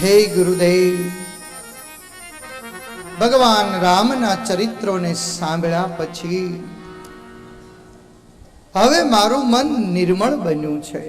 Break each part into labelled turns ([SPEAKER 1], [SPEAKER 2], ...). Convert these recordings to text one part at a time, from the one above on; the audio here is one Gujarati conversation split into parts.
[SPEAKER 1] હે ગુરુદેવ, ભગવાન રામના ચરિત્રોને સાંભળ્યા પછી હવે મારું મન નિર્મળ બન્યું છે.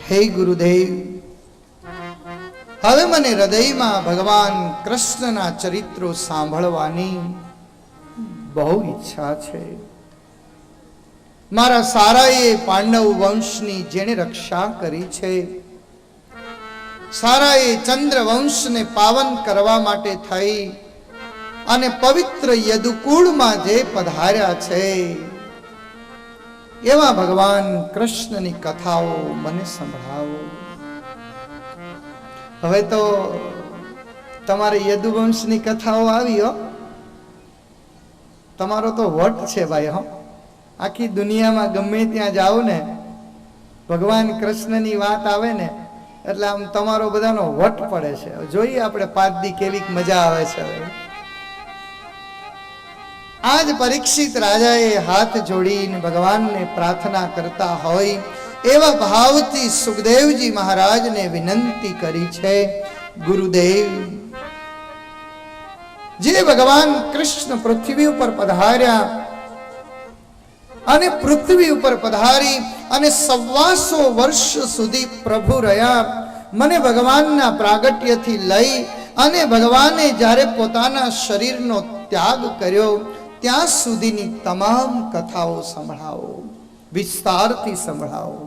[SPEAKER 1] હે ગુરુદેવ, હવે મને હૃદયમાં ભગવાન કૃષ્ણના ચરિત્રો સાંભળવાની બહુ ઈચ્છા છે. મારા સારાએ પાંડવ વંશની જેણે રક્ષા કરી છે, સારાએ ચંદ્ર વંશને પાવન કરવા માટે થઈ અને પવિત્ર યદુકુળમાં જે પધાર્યા છે, એવા ભગવાન કૃષ્ણની કથાઓ મને સંભળાવો. હવે તો તમારે યદુવંશની કથાઓ આવી હો. તમારો તો વટ છે ભાઈ. હો, આખી દુનિયામાં ગમે ત્યાં જાઓ ને, ભગવાન કૃષ્ણની વાત આવે ને એટલે આમ તમારો બધાનો વટ પડે છે. જોઈએ આપણે 5 દી કેવી મજા આવે છે. આજ પરીક્ષિત રાજાએ હાથ જોડીને ભગવાનને પ્રાર્થના કરતા હોય એવા ભાવથી સુખદેવજી મહારાજને વિનંતી કરી છે, ગુરુદેવ, જે ભગવાન કૃષ્ણ પૃથ્વી ઉપર પધાર્યા અને પૃથ્વી ઉપર પધારી અને 125 વર્ષ સુધી પ્રભુ રહ્યા, મને ભગવાનના પ્રાગટ્યથી લઈ અને ભગવાને જ્યારે પોતાના શરીરનો ત્યાગ કર્યો ત્યાં સુધીની તમામ કથાઓ સંભળાવો, વિસ્તારથી સંભળાવો.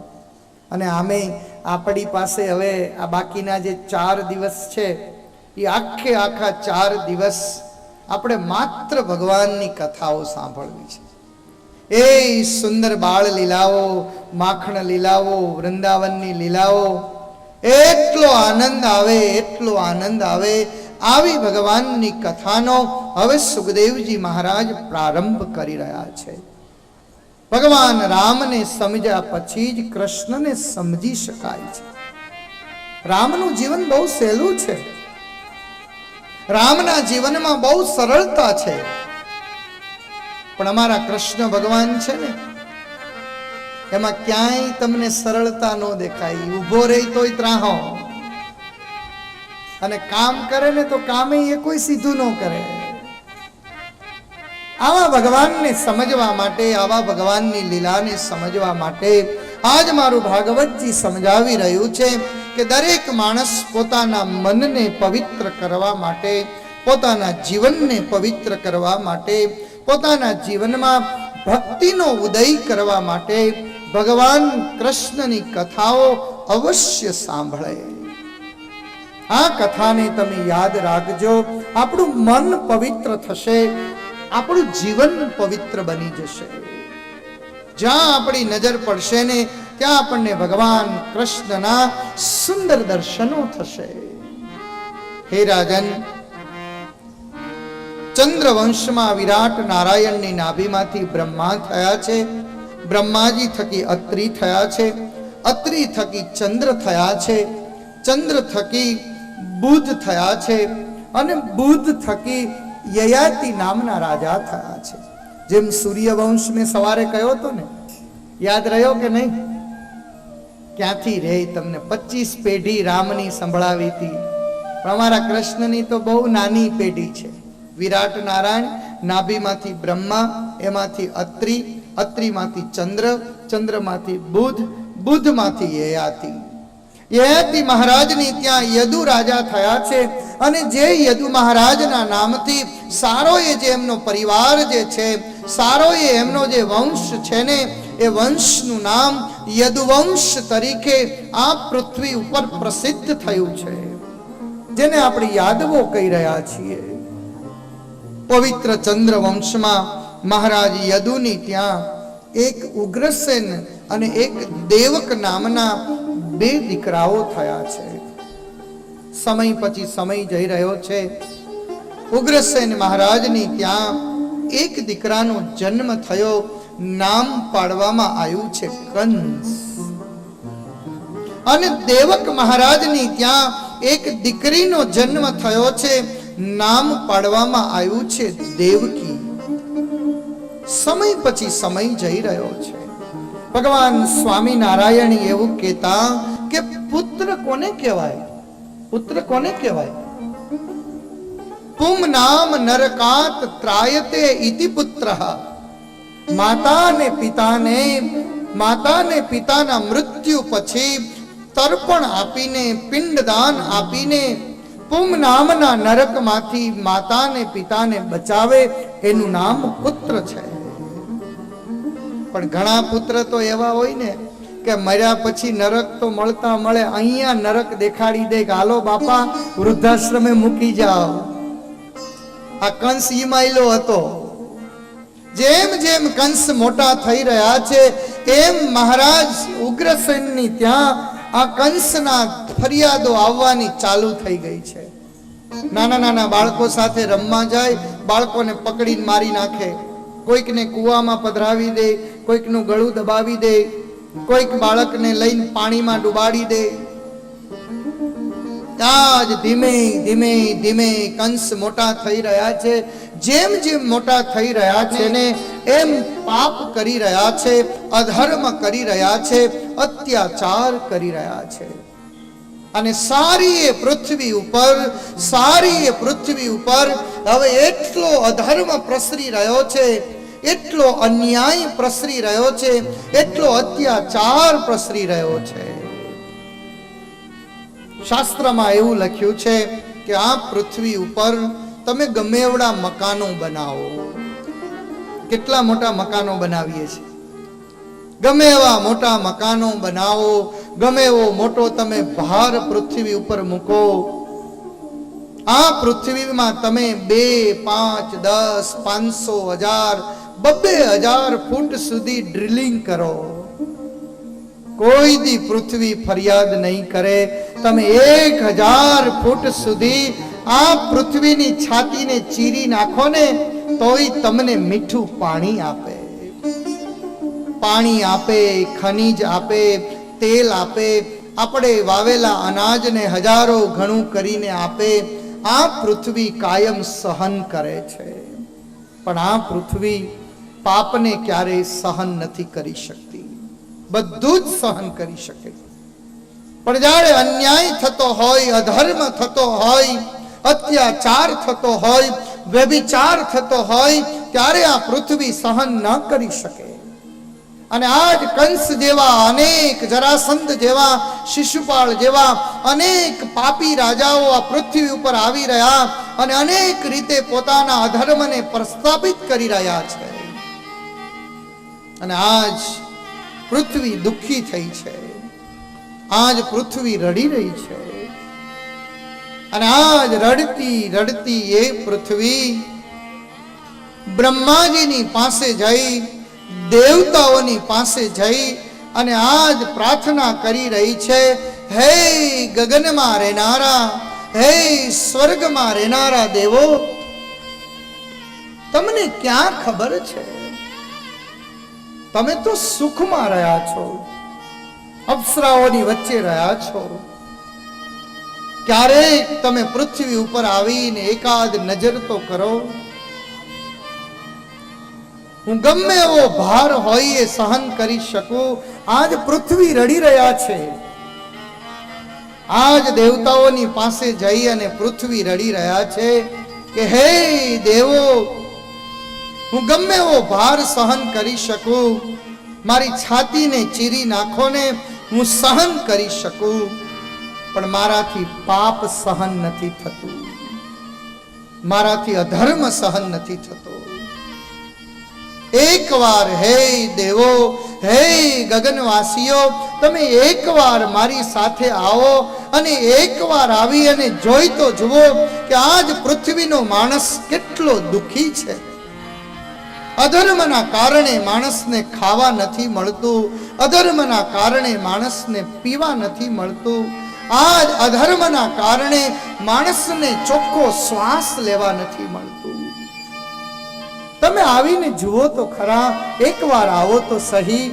[SPEAKER 1] અને આમે આપણી પાસે હવે આ બાકીના જે 4 દિવસ છે, એ આખા 4 દિવસ આપણે માત્ર ભગવાનની કથાઓ સાંભળવી છે. એ સુંદર બાળ લીલાઓ, માખણ લીલાઓ, વૃંદાવનની લીલાઓ, એટલો આનંદ આવે, એટલો આનંદ આવે. આવી ભગવાનની કથાનો હવે સુખદેવજી મહારાજ પ્રારંભ કરી રહ્યા છે. ભગવાન રામને સમજ્યા પછી જ કૃષ્ણને સમજી શકાય છે. રામનું જીવન બહુ સહેલું છે. રામના જીવનમાં બહુ સરળતા છે. પણ અમારા કૃષ્ણ ભગવાન છે ને, એમાં ક્યાંય તમને સરળતા ન દેખાય. ઊભો રહી તોય ત્રાહો, અને કામ કરે ને તો કામે એ કોઈ સીધું ન કરે. આવા ભગવાનને સમજવા માટે, આવા ભગવાનની લીલાને સમજવા માટે આજ મારું ભાગવતજી સમજાવી રહ્યું છે કે દરેક માણસ પોતાના મનને પવિત્ર કરવા માટે, પોતાના જીવનને પવિત્ર કરવા માટે, પોતાના જીવનમાં ભક્તિનો ઉદય કરવા માટે ભગવાન કૃષ્ણની કથાઓ અવશ્ય સાંભળે. આ કથાને તમે યાદ રાખજો. આપણું મન પવિત્ર થશે, આપણું જીવન પવિત્ર બની જશે. જ્યાં આપણી નજર પડશે ને ત્યાં આપણને ભગવાન કૃષ્ણના સુંદર દર્શનો થશે. હે રાજન, ચંદ્રવંશમાં વિરાટ નારાયણની નાભીમાંથી બ્રહ્મા થયા છે, બ્રહ્માજી થકી અત્રિ થયા છે, અત્રિ થકી ચંદ્ર થયા છે, ચંદ્ર થકી બુધ થયા છે, અને બુધ થકી યયાતિ નામના રાજા થયા છે. જેમ સૂર્યવંશ મેં સવારે કહ્યો હતો ને, યાદ રહ્યો કે નહીં? ક્યાંથી રે તમને 25 પેઢી રામની સંભળાવી હતી, પણ અમારા કૃષ્ણની તો બહુ નાની પેઢી છે. વિરાટ નારાયણ, નાભીમાંથી બ્રહ્મા, એમાંથી અત્રિ, અત્રિમાંથી ચંદ્ર, ચંદ્રમાંથી બુધ, બુધમાંથી યયાતિ. યયાતિ મહારાજની ત્યાં યદુ રાજા થયા છે. અને જે યદુ મહારાજના નામથી સારોએ જે એમનો પરિવાર જે છે, સારોએ એમનો જે વંશ છે ને, એ વંશનું નામ યદુવંશ તરીકે આ પૃથ્વી ઉપર પ્રસિદ્ધ થયું છે, જેને આપણે યાદવો કહી રહ્યા છીએ. પવિત્ર ચંદ્ર વંશમાં મહારાજ યદુની ત્યાં એક ઉગ્રસેન અને એક દેવક નામના 2 દીકરાઓ થયા છે. સમય પછી સમય જઈ રહ્યો છે. ઉગ્રસેન મહારાજની ત્યાં એક દીકરાનો જન્મ થયો. નામ પાડવામાં આવ્યું છે કંસ. અને દેવક મહારાજની ત્યાં એક દીકરીનો જન્મ થયો છે. નામ પાડવામાં આવ્યું છે દેવકી. સમય પછી સમય જઈ રહ્યો છે. ભગવાન સ્વામિનારાયણ એવું કહેતા કે પુત્ર કોને કહેવાય? પુત્ર કોને કહેવાય? પુમ નામ નરકાત ત્રાયતે ઇતિ પુત્રઃ. માતા ને પિતાના મૃત્યુ પછી તર્પણ આપીને, પિંડદાન આપીને પુમ નામના નરકમાંથી માતા ને પિતાને બચાવે એનું નામ પુત્ર છે. પણ ઘણા પુત્ર તો એવા હોય ને કે મર્યા પછી નરક તો મળતા મળે, અહીંયા નરક દેખાડી દે કે હાલો બાપા વૃદ્ધાશ્રમે મૂકી જાઓ. આ કંસ ઈમાયલો હતો. જેમ જેમ કંસ મોટા થઈ રહ્યા છે એમ મહારાજ ઉગ્રસેનની ત્યાં આ કંસના ફરિયાદો આવવાની ચાલુ થઈ ગઈ છે. નાના નાના બાળકો સાથે રમવા જાય, બાળકોને પકડીને મારી નાખે, કોઈકને કૂવામાં પધરાવી દે, કોઈકનું ગળું દબાવી દે, કોઈક બાળકને લઈને પાણીમાં ડુબાડી દે. આજ ધીમે ધીમે ધીમે કંસ મોટા થઈ રહ્યા છે. જેમ જેમ મોટા થઈ રહ્યા છે ને એમ પાપ કરી રહ્યા છે, અધર્મ કરી રહ્યા છે, અત્યાચાર કરી રહ્યા છે. અને સારી એ પૃથ્વી ઉપર હવે એટલો અધર્મ પ્રસરી રહ્યો છે, એટલો અન્યાય પ્રસરી રહ્યો છે, એટલો અત્યાચાર પ્રસરી રહ્યો છે. શાસ્ત્રમાં એવું લખ્યું છે કે આ પૃથ્વી ઉપર તમે ગમે એવડા મકાનો બનાવો, કેટલા મોટા મકાનો બનાવીએ છીએ, ગમે એવા મોટા મકાનો બનાવો, ગમે એવો મોટો તમે ભાર પૃથ્વી ઉપર મૂકો, આ પૃથ્વીમાં તમે 2, 5, 10, 500, 1000, 2000 ફૂટ સુધી ડ્રિલિંગ કરો, કોઈ દી પૃથ્વી ફરિયાદ નહીં કરે. તમે 1000 ફૂટ સુધી આ પૃથ્વીની છાતીને ચીરી નાખો ને તોય તમને મીઠું પાણી આપે, ખનીજ આપે, તેલ આપે, આપણે વાવેલા અનાજને હજારો ગણું કરીને આપે. આ પૃથ્વી કાયમ સહન કરે છે. પણ આ પૃથ્વી પાપને ક્યારેય સહન નથી કરી શકતી. બધું જ સહન કરી શકે, પણ જ્યારે અન્યાય થતો હોય, અધર્મ થતો હોય, અત્યાચાર થતો હોય, વ્યભિચાર થતો હોય, ત્યારે આ પૃથ્વી સહન ન કરી શકે. અને આજ કંસ જેવા અનેક, જરાસંધ જેવા, શિશુપાળ જેવા અનેક પાપી રાજાઓ આ પૃથ્વી ઉપર આવી રહ્યા અને અનેક રીતે પોતાના અધર્મને પ્રસ્થાપિત કરી રહ્યા છે. અને આજ પૃથ્વી દુઃખી થઈ છે, આજ પૃથ્વી રડી રહી છે. અને આજ રડતી રડતી એ પૃથ્વી બ્રહ્માજીની પાસે જઈ, દેવતાઓની પાસે જઈ અને આજ પ્રાર્થના કરી રહી છે, હે ગગનમાં રહેનારા, હે સ્વર્ગમાં રહેનારા દેવો, તમને ક્યાં ખબર છે? તમે તો સુખમાં રહ્યા છો, અપ્સરાઓની વચ્ચે રહ્યા છો. ક્યારેક તમે પૃથ્વી ઉપર આવીને એકાદ નજર તો કરો. હું ગમે એવો ભાર હોય એ સહન કરી શકું. આજ પૃથ્વી રડી રહ્યા છે. આજ દેવતાઓની પાસે જઈ અને પૃથ્વી રડી રહ્યા છે કે હે દેવો, હું ગમે એવો ભાર સહન કરી શકું, મારી છાતીને ચીરી નાખો ને હું સહન કરી શકું, પણ મારાથી પાપ સહન નથી થતું, મારાથી અધર્મ સહન નથી થતો. એકવાર હે દેવો, હે ગગનવાસીઓ, તમે એકવાર મારી સાથે આવો અને એકવાર આવી અને જોઈ તો જુઓ કે આજ પૃથ્વીનો માણસ કેટલો દુઃખી છે. અધર્મના કારણે માણસને ખાવા નથી મળતું, અધર્મના કારણે માણસને પીવા નથી મળતું, આજ અધર્મના કારણે માણસને ચોખ્ખો શ્વાસ લેવા નથી મળતું. તમે આવીને જુઓ તો ખરા, એકવાર આવો તો સહી,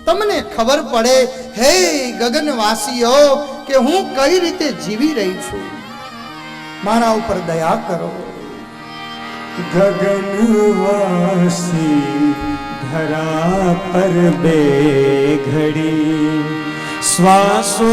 [SPEAKER 1] તમને ખબર પડે હે ગગનવાસીઓ કે હું કઈ રીતે જીવી રહી છું. મારા ઉપર દયા કરો.
[SPEAKER 2] गगनवासी धरा पर बे घड़ी શ્વાસો